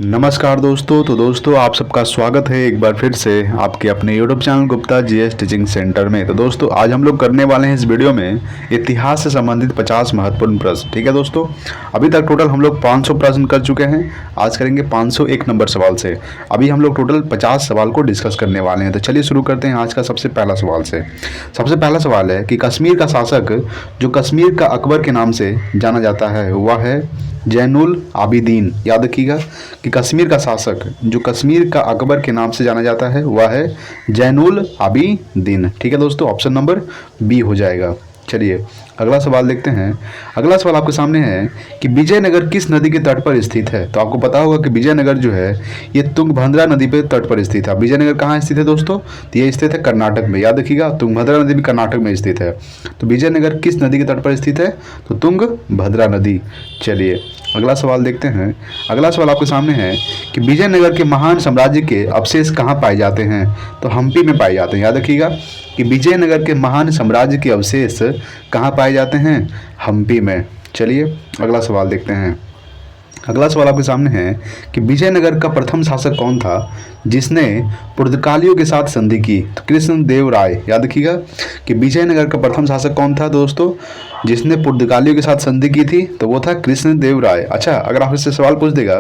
नमस्कार दोस्तों। तो दोस्तों आप सबका स्वागत है एक बार फिर से आपके अपने YouTube channel Gupta GS teaching centre में। तो दोस्तों आज हम लोग करने वाले हैं इस वीडियो में इतिहास से संबंधित 50 महत्वपूर्ण प्रश्न। ठीक है दोस्तों, अभी तक टोटल हम लोग 500 प्रश्न कर चुके हैं। आज करेंगे 501 नंबर सवाल से। अभी हम लोग टोटल 50 सवाल को डिस्कस करने वाले हैं। तो चलिए शुरू करते हैं आज का सबसे पहला सवाल से। सबसे पहला सवाल है कि कश्मीर का शासक जो कश्मीर का अकबर के नाम से जाना जाता है वह है जैनुल आबिदीन। याद रखिएगा कि कश्मीर का शासक जो कश्मीर का अकबर के नाम से जाना जाता है वह है जैनुल आबिदीन। ठीक है दोस्तों, ऑप्शन नंबर बी हो जाएगा। चलिए अगला सवाल देखते हैं। अगला सवाल आपके सामने है कि विजयनगर किस नदी के तट पर स्थित है। तो आपको पता होगा कि विजयनगर जो है ये तुंगभद्रा नदी पे तट पर स्थित है। विजयनगर कहाँ स्थित है दोस्तों? तो ये स्थित है कर्नाटक में। याद रखिएगा तुंगभद्रा नदी भी कर्नाटक में स्थित है। तो विजयनगर किस नदी के तट पर स्थित है? तो तुंगभद्रा नदी। चलिए अगला सवाल देखते हैं। अगला सवाल आपके सामने है कि विजयनगर के महान साम्राज्य के अवशेष कहाँ पाए जाते हैं? तो हम्पी में पाए जाते हैं। याद रखिएगा कि विजयनगर के महान साम्राज्य के अवशेष कहाँ पाए जाते हैं? हम्पी में। चलिए अगला सवाल देखते हैं। अगला सवाल आपके सामने है कि विजयनगर का प्रथम शासक कौन था जिसने पुर्तगालियों के साथ संधि की? तो कृष्णदेव राय। याद रखिएगा कि विजयनगर का प्रथम शासक कौन था दोस्तों जिसने पुर्तगालियों के साथ संधि की थी? तो वो था कृष्णदेव राय। अच्छा, अगर आप इससे सवाल पूछ देगा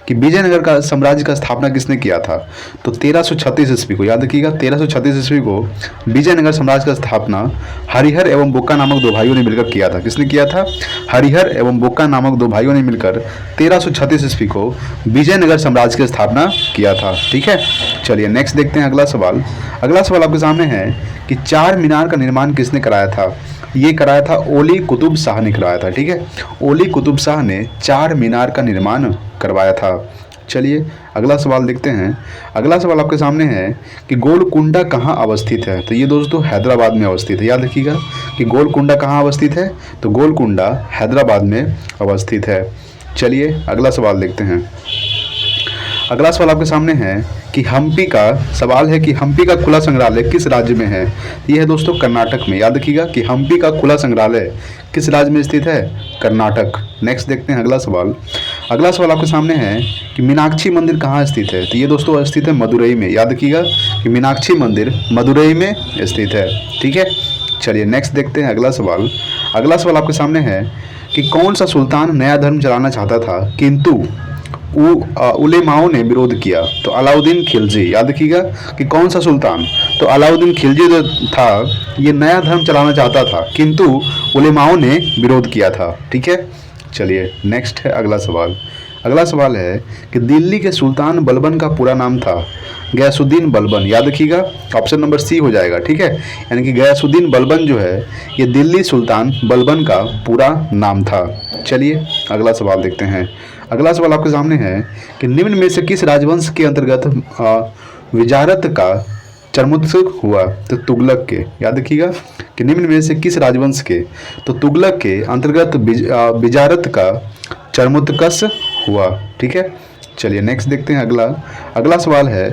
कि विजयनगर का साम्राज्य का स्थापना किसने किया था? तो 1336 ईस्वी को। याद रखिएगा 1336 ईस्वी को विजयनगर साम्राज्य का स्थापना हरिहर एवं बुक्का नामक दो भाइयों ने मिलकर किया था। किसने किया था? हरिहर एवं बुक्का नामक दो भाइयों ने मिलकर 1336 ईस्वी को विजयनगर साम्राज्य की स्थापना किया था। ठीक है, चलिए नेक्स्ट देखते हैं अगला सवाल। अगला सवाल आपके सामने है कि चार मीनार का निर्माण किसने कराया था? ये कराया था ओली कुतुब शाह ने कराया था। ठीक है, ओली कुतुब शाह ने चार मीनार का निर्माण करवाया था। चलिए अगला सवाल देखते हैं। अगला सवाल आपके सामने है कि गोलकुंडा कहाँ अवस्थित है? तो ये दोस्तों हैदराबाद में अवस्थित है। याद रखिएगा कि गोलकुंडा कहाँ अवस्थित है? तो गोलकुंडा हैदराबाद में अवस्थित है। चलिए अगला सवाल देखते हैं। अगला सवाल आपके सामने है कि हम्पी का सवाल है कि हम्पी का खुला संग्रहालय किस राज्य में है? यह है दोस्तों कर्नाटक में। याद रखिएगा कि हम्पी का खुला संग्रहालय किस राज्य में स्थित है? कर्नाटक। नेक्स्ट देखते हैं अगला सवाल। अगला सवाल आपके सामने है कि मीनाक्षी मंदिर कहाँ स्थित है? तो ये दोस्तों स्थित है मदुरई में। याद रखिएगा कि मीनाक्षी मंदिर मदुरई में स्थित है। ठीक है, चलिए नेक्स्ट देखते हैं अगला सवाल। अगला सवाल आपके सामने है कि कौन सा सुल्तान नया धर्म चलाना चाहता था किंतु उलेमाओं ने विरोध किया? तो अलाउद्दीन खिलजी। याद रखिएगा कि कौन सा सुल्तान? तो अलाउद्दीन खिलजी जो था ये नया धर्म चलाना चाहता था किंतु उलेमाओं ने विरोध किया था। ठीक है, चलिए नेक्स्ट है अगला सवाल। अगला सवाल है कि दिल्ली के सुल्तान बलबन का पूरा नाम था गयासुद्दीन बलबन। याद रखिएगा ऑप्शन नंबर सी हो जाएगा। ठीक है, यानी कि गयासुद्दीन बलबन जो है ये दिल्ली सुल्तान बलबन का पूरा नाम था। चलिए अगला सवाल देखते हैं। अगला सवाल आपके सामने है कि निम्न में से किस राजवंश के अंतर्गत विजारत का चरमोत्सव हुआ? तो तुगलक के। याद रखिएगा कि निम्न में से किस राजवंश के? तो तुगलक के अंतर्गत विजारत का चरमोत्कर्ष हुआ। ठीक है, चलिए नेक्स्ट देखते हैं अगला। अगला सवाल है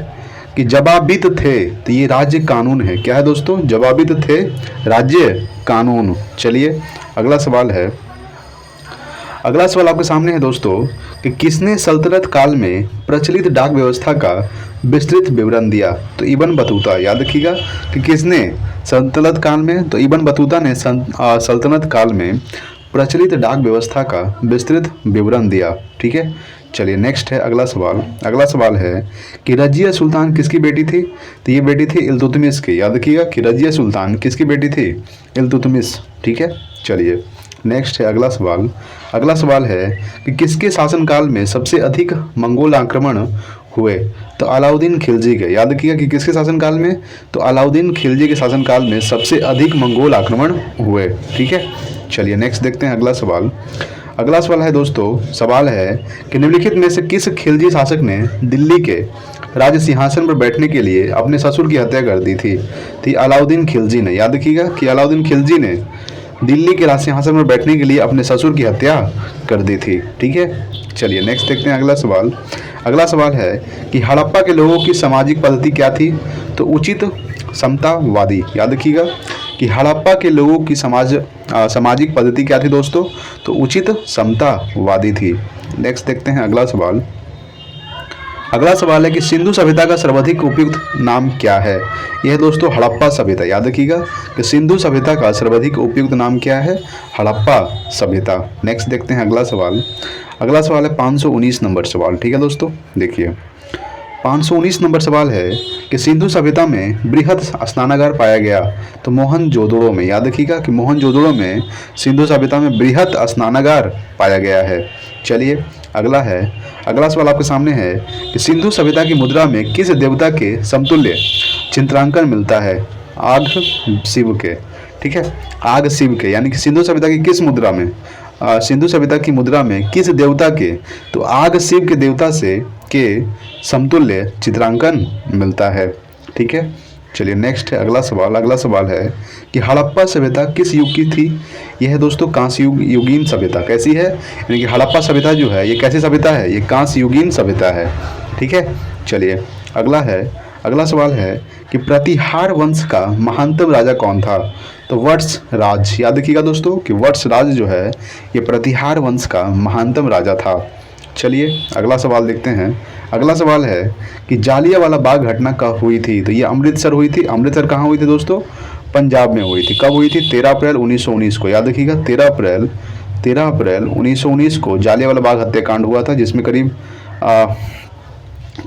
कि जवाबित थे तो ये राज्य कानून है। क्या है दोस्तों? जवाबित थे राज्य कानून। चलिए अगला सवाल है। अगला सवाल आपके सामने है दोस्तों कि किसने सल्तनत काल में प्रचलित डाक व्यवस्था का विस्तृत विवरण दिया? तो इब्न बतूता। याद रखिएगा कि किसने सल्तनत काल में? तो इब्न बतूता ने सल्तनत काल में प्रचलित डाक व्यवस्था का विस्तृत विवरण दिया। ठीक है, चलिए नेक्स्ट है अगला सवाल। अगला सवाल है कि रजिया सुल्तान किसकी बेटी थी? तो ये बेटी थी इल्तुतमिश की। याद रखिएगा कि रजिया सुल्तान किसकी बेटी थी? इल्तुतमिश। ठीक है, चलिए नेक्स्ट है अगला सवाल। अगला सवाल है कि किसके शासनकाल में सबसे अधिक मंगोल आक्रमण हुए? तो अलाउद्दीन खिलजी के। याद रखिएगा कि किसके शासनकाल में? तो अलाउद्दीन खिलजी के शासनकाल में सबसे अधिक मंगोल आक्रमण हुए। ठीक है, चलिए नेक्स्ट देखते हैं अगला सवाल। अगला सवाल है दोस्तों, सवाल है कि निम्नलिखित में से किस खिलजी शासक ने दिल्ली के राज सिंहासन पर बैठने के लिए अपने ससुर की हत्या कर दी थी? तो अलाउद्दीन खिलजी ने। याद रखिएगा कि अलाउद्दीन खिलजी ने दिल्ली के राज सिंहासन पर बैठने के लिए अपने ससुर की हत्या कर दी थी। ठीक है, चलिए नेक्स्ट देखते हैं अगला सवाल। अगला सवाल है कि हड़प्पा के लोगों की सामाजिक पद्धति क्या थी? तो उचित समतावादी। याद रखिएगा कि हड़प्पा के लोगों की सामाजिक पद्धति क्या थी दोस्तों? तो उचित समतावादी थी। नेक्स्ट देखते हैं अगला सवाल। अगला सवाल है कि सिंधु सभ्यता का सर्वाधिक उपयुक्त नाम क्या है। यह है दोस्तों हड़प्पा सभ्यता। याद रखिएगा कि सिंधु सभ्यता का सर्वाधिक उपयुक्त नाम क्या है, हड़प्पा सभ्यता। नेक्स्ट देखते हैं अगला सवाल। अगला सवाल है 519 नंबर सवाल। ठीक है दोस्तों, देखिए 519 नंबर सवाल है कि सिंधु सभ्यता में बृहद स्नानागार पाया गया तो मोहनजोदड़ो में। याद रखिएगा कि मोहनजोदड़ो में सिंधु सभ्यता में बृहद स्नानागार पाया गया है। चलिए अगला सवाल आपके सामने है कि सिंधु सभ्यता की मुद्रा में किस देवता के समतुल्य चित्रांकन मिलता है। आग शिव के। ठीक है, आग शिव के, यानी कि सिंधु सभ्यता की किस मुद्रा में, सिंधु सभ्यता की मुद्रा में किस देवता के, तो आग शिव के देवता से के समतुल्य चित्रांकन मिलता है। ठीक है, चलिए नेक्स्ट है अगला सवाल है कि हड़प्पा सभ्यता किस युग की थी। यह है दोस्तों कांस्य युगीन सभ्यता। कैसी है, यानी कि हड़प्पा सभ्यता जो है ये कैसी सभ्यता है, ये कांस्य युगीन सभ्यता है। ठीक है, चलिए अगला सवाल है कि प्रतिहार वंश का महानतम राजा कौन था। तो वत्स राज। याद रखिएगा दोस्तों कि वत्स राज जो है ये प्रतिहार वंश का महानतम राजा था। चलिए अगला सवाल देखते हैं। अगला सवाल है कि जालियांवाला बाग घटना कब हुई थी। तो ये अमृतसर हुई थी। अमृतसर कहाँ हुई थी दोस्तों, पंजाब में हुई थी। कब हुई थी, 13 अप्रैल 1919 को। याद रखिएगा 13 अप्रैल 1919 को जालियांवाला बाग हत्याकांड हुआ था, जिसमें करीब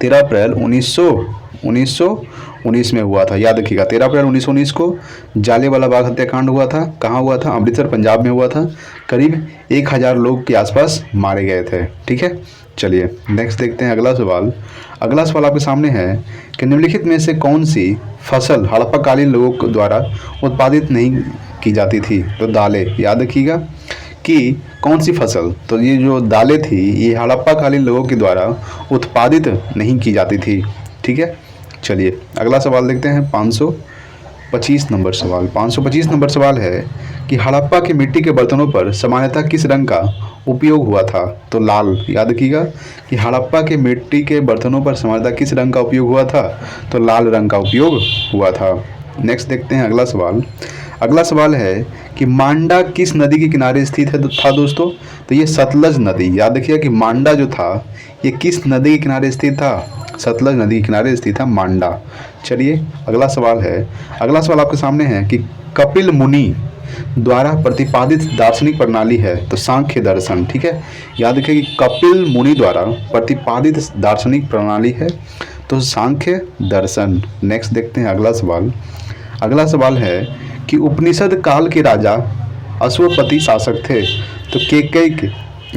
13 अप्रैल 1919 में हुआ था। याद रखिएगा 13 अप्रैल 1919 को जालियांवाला बाग हत्याकांड हुआ था। कहाँ हुआ था, अमृतसर पंजाब में हुआ था। करीब 1000 लोग के आसपास मारे गए थे। ठीक है, चलिए नेक्स्ट देखते हैं अगला सवाल आपके सामने है कि निम्नलिखित में से कौन सी फसल हड़प्पाकालीन लोगों द्वारा उत्पादित नहीं की जाती थी। तो दालें। याद रखिएगा कि कौन सी फसल, तो ये जो दालें थी ये हड़प्पाकालीन लोगों के द्वारा उत्पादित नहीं की जाती थी। ठीक है, चलिए अगला सवाल देखते हैं 525 नंबर सवाल। 525 नंबर सवाल है कि हड़प्पा के मिट्टी के बर्तनों पर सामान्यतः किस रंग का उपयोग हुआ था। तो लाल। याद रखिएगा कि हड़प्पा के मिट्टी के बर्तनों पर सामान्यतः किस रंग का उपयोग हुआ था, तो लाल रंग का उपयोग हुआ था। नेक्स्ट देखते हैं अगला सवाल है कि मांडा किस नदी के किनारे स्थित था दोस्तों। तो ये सतलज नदी। याद रखिएगा कि मांडा जो था ये किस नदी के किनारे स्थित था, सतलज नदी के किनारे स्थित था मांडा। चलिए अगला सवाल आपके सामने है कि कपिल मुनि द्वारा प्रतिपादित दार्शनिक प्रणाली है। तो सांख्य दर्शन। ठीक है, याद रखिए कि कपिल मुनि द्वारा प्रतिपादित दार्शनिक प्रणाली है तो सांख्य दर्शन। नेक्स्ट देखते हैं अगला सवाल है कि उपनिषद काल के राजा अश्वपति शासक थे। तो केकई के।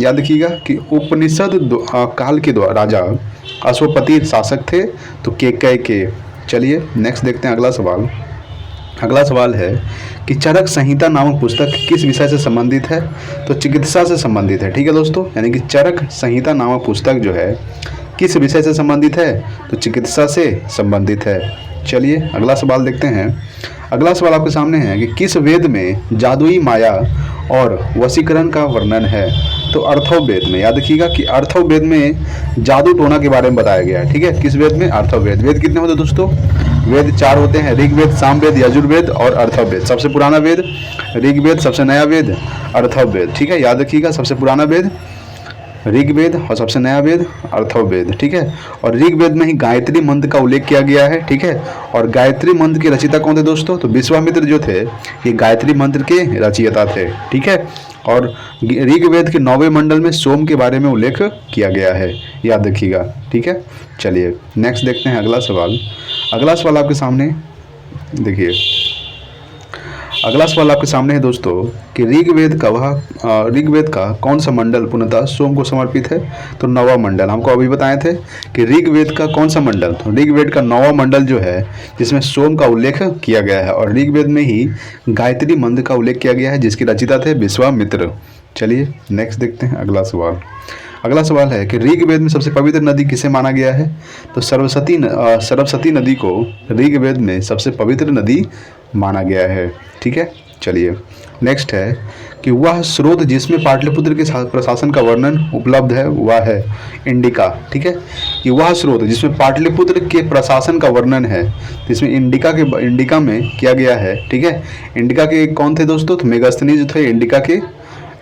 याद रखिएगा कि उपनिषद काल के राजा अश्वपति शासक थे तो केकई के। चलिए नेक्स्ट देखते हैं अगला सवाल है कि चरक संहिता नामक पुस्तक किस विषय से संबंधित है। तो चिकित्सा से संबंधित है। ठीक है दोस्तों, यानी कि चरक संहिता नामक पुस्तक जो है किस विषय से संबंधित है, तो चिकित्सा से संबंधित है। चलिए अगला सवाल देखते हैं। अगला सवाल आपके सामने है कि किस वेद में जादुई माया और वशीकरण का वर्णन है। तो अर्थववेद में। याद रखिएगा कि अर्थववेद में जादू टोना के बारे में बताया गया है। ठीक है, किस वेद में, अर्थववेद। वेद कितने होते हैं दोस्तों, वेद 4 होते हैं, ऋग्वेद, सामवेद, यजुर्वेद और अर्थववेद। सबसे पुराना वेद ऋग्वेद, सबसे नया वेद अर्थववेद। ठीक है, याद रखिएगा सबसे पुराना वेद ऋग्वेद और सबसे नया वेद अर्थववेद। ठीक है, और ऋग्वेद में ही गायत्री मंत्र का उल्लेख किया गया है। ठीक है, और गायत्री मंत्र के रचयिता कौन थे दोस्तों, तो विश्वामित्र जो थे ये गायत्री मंत्र के रचयिता थे। ठीक है, और ऋग्वेद के 9वें मंडल में सोम के बारे में उल्लेख किया गया है। याद रखिएगा। ठीक है, चलिए नेक्स्ट देखते हैं अगला सवाल आपके सामने। देखिए अगला सवाल आपके सामने है दोस्तों कि ऋग्वेद का कौन सा मंडल पूर्णतः सोम को समर्पित है। तो 9वां मंडल। हमको अभी बताए थे कि ऋग्वेद का कौन सा मंडल, तो ऋग्वेद का 9वां मंडल जो है जिसमें सोम का उल्लेख किया गया है और ऋग्वेद में ही गायत्री मंत्र का उल्लेख किया गया है जिसके रचयिता थे विश्वामित्र। चलिए नेक्स्ट देखते हैं अगला सवाल है कि ऋग्वेद में सबसे पवित्र नदी किसे माना गया है। तो सरस्वती नदी को ऋग्वेद में सबसे पवित्र नदी माना गया है। ठीक है, चलिए नेक्स्ट है कि वह स्रोत जिसमें पाटलिपुत्र के प्रशासन का वर्णन उपलब्ध है वह है इंडिका। ठीक है, कि वह स्रोत जिसमें पाटलिपुत्र के प्रशासन का वर्णन है जिसमें इंडिका में किया गया है। ठीक है, इंडिका के कौन थे दोस्तों, तो मेगास्थनीज थे इंडिका के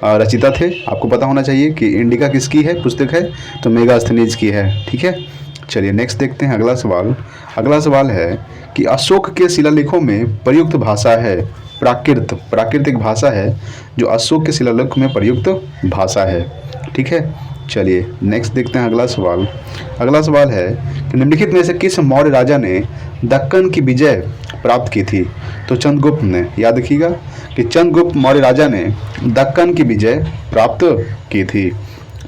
रचिता थे। आपको पता होना चाहिए कि इंडिका किसकी है पुस्तक है, तो मेगास्थनीज की है। ठीक है, चलिए नेक्स्ट देखते हैं अगला सवाल। अगला सवाल है कि अशोक के शिलालेखों में प्रयुक्त भाषा है प्राकृत। प्राकृतिक भाषा है जो अशोक के शिलालेख में प्रयुक्त भाषा है। ठीक है, चलिए नेक्स्ट देखते हैं अगला सवाल। अगला सवाल है कि निम्नलिखित में से किस मौर्य राजा ने दक्कन की विजय प्राप्त की थी? तो चंद्रगुप्त ने। याद रखिएगा कि चंद्रगुप्त मौर्य राजा ने दक्कन की विजय प्राप्त की थी।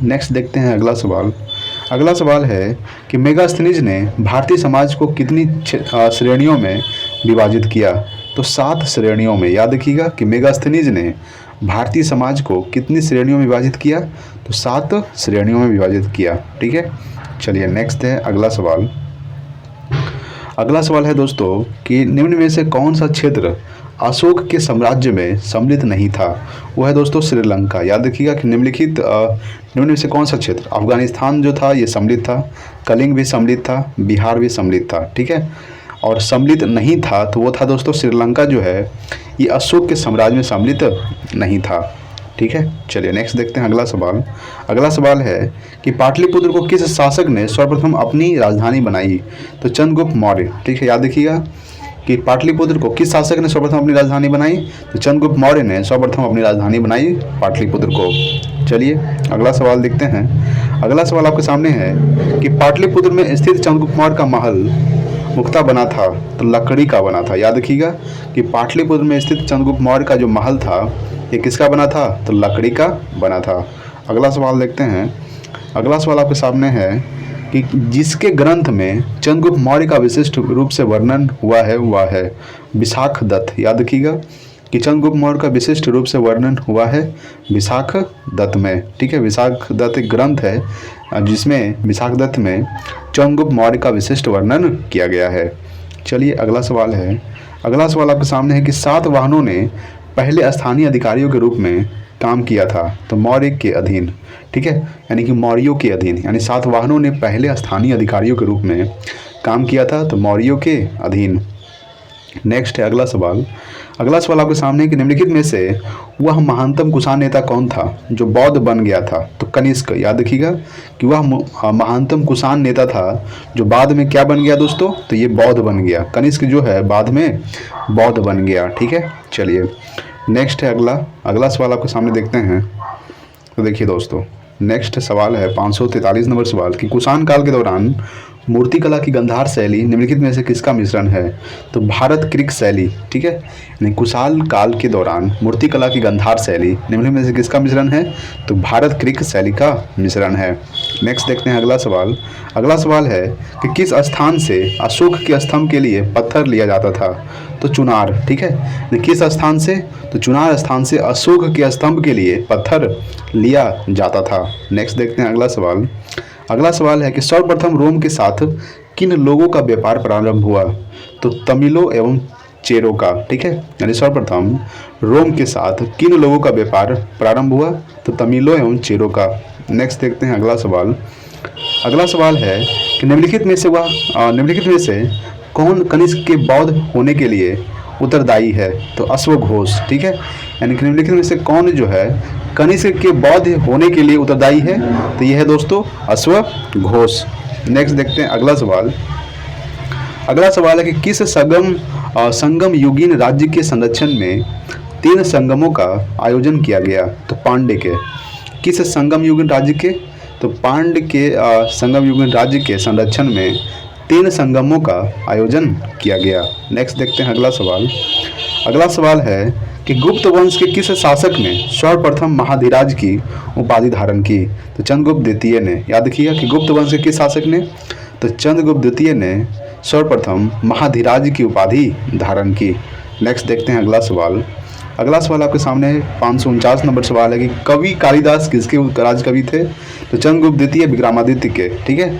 नेक्स्ट देखते हैं अगला सवाल। अगला सवाल है कि मेगास्थनीज ने भारतीय समाज को कितनी श्रेणियों में विभाजित किया? तो 7 श्रेणियों में। याद रखिएगा कि मेगास्थनीज ने भारतीय समाज को कितनी श्रेणियों में विभाजित किया? तो 7 श्रेणियों में विभाजित किया। ठीक है, चलिए नेक्स्ट है अगला सवाल। अगला सवाल है दोस्तों कि निम्न में से कौन सा क्षेत्र अशोक के साम्राज्य में सम्मिलित नहीं था? वो है दोस्तों श्रीलंका। याद रखिएगा कि निम्न में से कौन सा क्षेत्र, अफगानिस्तान जो था ये सम्मिलित था, कलिंग भी सम्मिलित था, बिहार भी सम्मिलित था। ठीक है, और सम्मिलित नहीं था तो वो था दोस्तों श्रीलंका जो है ये अशोक के साम्राज्य में सम्मिलित नहीं था। ठीक है, चलिए नेक्स्ट देखते हैं अगला सवाल। अगला सवाल है कि पाटलिपुत्र को किस शासक ने सर्वप्रथम अपनी राजधानी बनाई? तो चंद्रगुप्त मौर्य। ठीक है, याद रखिएगा कि पाटलिपुत्र को किस शासक ने सर्वप्रथम अपनी राजधानी बनाई? तो चंद्रगुप्त मौर्य ने सर्वप्रथम अपनी राजधानी बनाई पाटलिपुत्र को। चलिए अगला सवाल देखते हैं। अगला सवाल आपके सामने है कि पाटलिपुत्र में स्थित चंद्रगुप्त मौर्य का महल मुक्ता बना था तो लकड़ी का बना था। याद रखिएगा कि पाटलिपुत्र में स्थित चंद्रगुप्त मौर्य का जो महल था ये किसका बना था? तो लकड़ी का बना था। अगला सवाल देखते हैं। अगला सवाल आपके सामने है कि जिसके ग्रंथ में चंद्रगुप्त मौर्य का विशिष्ट रूप से वर्णन हुआ है वह है विशाख दत्त। याद रखिएगा कि चंद्रगुप्त मौर्य का विशिष्ट रूप से वर्णन हुआ है विशाख दत्त में। ठीक है, विशाख दत्त एक ग्रंथ है जिसमें विशाख दत्त में चंद्रगुप्त मौर्य का विशिष्ट वर्णन किया गया है। चलिए अगला सवाल है। अगला सवाल आपके सामने है कि सातवाहनों ने पहले स्थानीय अधिकारियों के रूप में काम किया था तो मौर्य के अधीन। ठीक है, यानी कि मौर्यों के अधीन, यानी सातवाहनों ने पहले स्थानीय अधिकारियों के रूप में काम किया था तो मौर्यों के अधीन। नेक्स्ट है अगला सवाल। अगला सवाल आपके सामने कि निम्नलिखित में से वह महानतम कुषाण नेता कौन था जो बौद्ध बन गया था? तो कनिष्क। याद रखिएगा कि वह महानतम कुषाण नेता था जो बाद में क्या बन गया दोस्तों? तो ये बौद्ध बन गया। कनिष्क जो है बाद में बौद्ध बन गया। ठीक है, चलिए नेक्स्ट है अगला सवाल आपके सामने देखते हैं। तो देखिए दोस्तों, नेक्स्ट सवाल है 543 नंबर सवाल कि कुषाण काल के दौरान मूर्तिकला की गंधार शैली निम्नलिखित में से किसका मिश्रण है? तो भारत क्रिक शैली। ठीक है, यानी कुषाण काल के दौरान मूर्तिकला की गंधार शैली निम्नलिखित में से किसका मिश्रण है? तो भारत क्रिक शैली का मिश्रण है। नेक्स्ट देखते हैं अगला सवाल। अगला सवाल है कि किस स्थान से अशोक के स्तंभ के लिए पत्थर लिया जाता था? तो चुनार। ठीक है, किस स्थान से? तो चुनार स्थान से अशोक के स्तंभ के लिए पत्थर लिया जाता था। नेक्स्ट देखते हैं अगला सवाल। अगला सवाल है कि सर्वप्रथम रोम के साथ किन लोगों का व्यापार प्रारंभ हुआ? तो तमिलों एवं चेरों का। ठीक है, यानी सर्वप्रथम रोम के साथ किन लोगों का व्यापार प्रारंभ हुआ? तो तमिलों एवं चेरों का। नेक्स्ट देखते हैं अगला सवाल। अगला सवाल है कि निम्नलिखित में से कौन कनिष्क के बौद्ध होने के लिए उत्तरदायी है? तो अश्वघोष। ठीक है, यानी कि निम्नलिखित में से कौन जो है कनिष्क के बौद्ध होने के लिए उत्तरदायी है? तो यह है दोस्तों अश्वघोष। नेक्स्ट देखते हैं अगला सवाल। अगला सवाल है कि किस संगम युगीन राज्य के संरक्षण में 3 संगमों का आयोजन किया गया? तो पांड्य के। किस संगम युगीन राज्य के? तो पांड्य के संगम युगीन राज्य के संरक्षण में 3 संगमों का आयोजन किया गया। नेक्स्ट देखते हैं अगला सवाल। अगला सवाल है कि गुप्त वंश के किस शासक ने सर्वप्रथम महाधिराज की उपाधि धारण की? तो चंद्रगुप्त द्वितीय ने। याद रखिएगा कि गुप्त वंश के किस शासक ने? तो चंद्रगुप्त द्वितीय ने सर्वप्रथम महाधिराज की उपाधि धारण की। नेक्स्ट देखते हैं अगला सवाल। अगला सवाल आपके सामने 549 नंबर सवाल है कि कवि कालिदास किसके राज कवि थे? तो चंद्रगुप्त द्वितीय विक्रमादित्य के। ठीक है,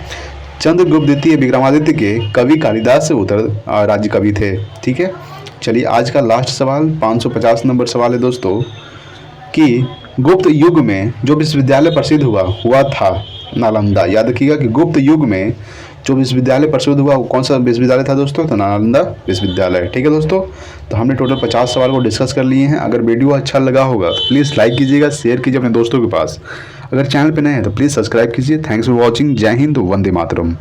चंद्रगुप्त द्वितीय विक्रमादित्य के कवि कालिदास से उत्तर राज्य कवि थे। ठीक है, चलिए आज का लास्ट सवाल 550 नंबर सवाल है दोस्तों कि गुप्त युग में जो विश्वविद्यालय प्रसिद्ध हुआ था नालंदा। याद रखिएगा कि गुप्त युग में जो विश्वविद्यालय प्रसिद्ध हुआ वो कौन सा विश्वविद्यालय था दोस्तों? तो नालंदा विश्वविद्यालय। ठीक है दोस्तों, तो हमने टोटल 50 सवाल को डिस्कस कर लिए हैं। अगर वीडियो अच्छा लगा होगा तो प्लीज़ लाइक कीजिएगा, शेयर कीजिए अपने दोस्तों के पास। अगर चैनल पे नए हैं तो प्लीज़ सब्सक्राइब कीजिए। Thanks for watching. जय हिंद, वंदे मातरम।